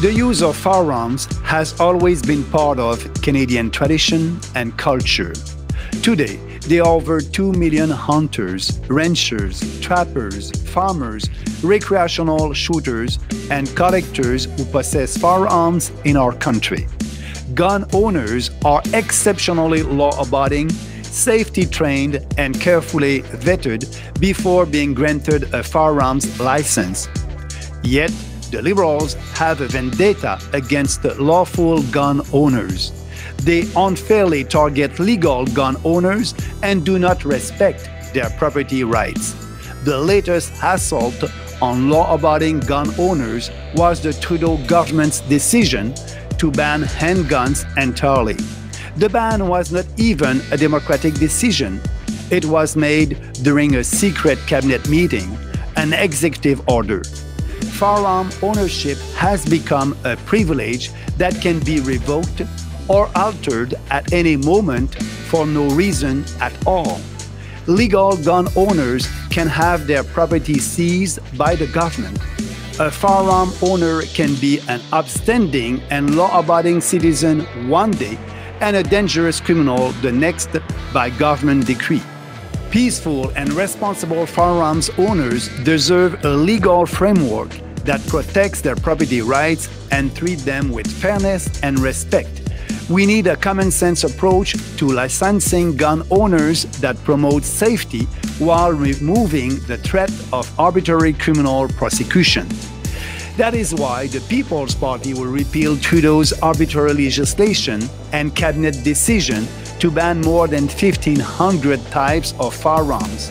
The use of firearms has always been part of Canadian tradition and culture. Today, there are over 2 million hunters, ranchers, trappers, farmers, recreational shooters, and collectors who possess firearms in our country. Gun owners are exceptionally law-abiding, safety-trained, and carefully vetted before being granted a firearms license. Yet, the Liberals have a vendetta against the lawful gun owners. They unfairly target legal gun owners and do not respect their property rights. The latest assault on law-abiding gun owners was the Trudeau government's decision to ban handguns entirely. The ban was not even a democratic decision. It was made during a secret cabinet meeting, an executive order. Firearm ownership has become a privilege that can be revoked or altered at any moment for no reason at all. Legal gun owners can have their property seized by the government. A firearm owner can be an upstanding and law-abiding citizen one day and a dangerous criminal the next by government decree. Peaceful and responsible firearms owners deserve a legal framework that protects their property rights and treat them with fairness and respect. We need a common-sense approach to licensing gun owners that promotes safety while removing the threat of arbitrary criminal prosecution. That is why the People's Party will repeal Trudeau's arbitrary legislation and cabinet decision to ban more than 1,500 types of firearms.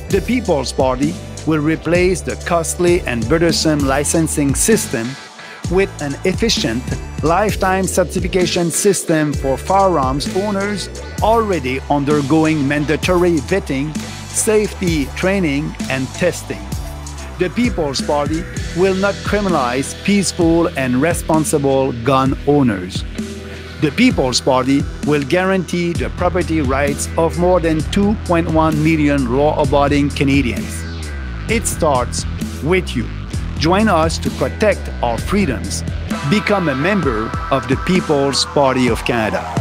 The People's Party will replace the costly and burdensome licensing system with an efficient lifetime certification system for firearms owners already undergoing mandatory vetting, safety training, and testing. The People's Party will not criminalize peaceful and responsible gun owners. The People's Party will guarantee the property rights of more than 2.1 million law-abiding Canadians. It starts with you. Join us to protect our freedoms. Become a member of the People's Party of Canada.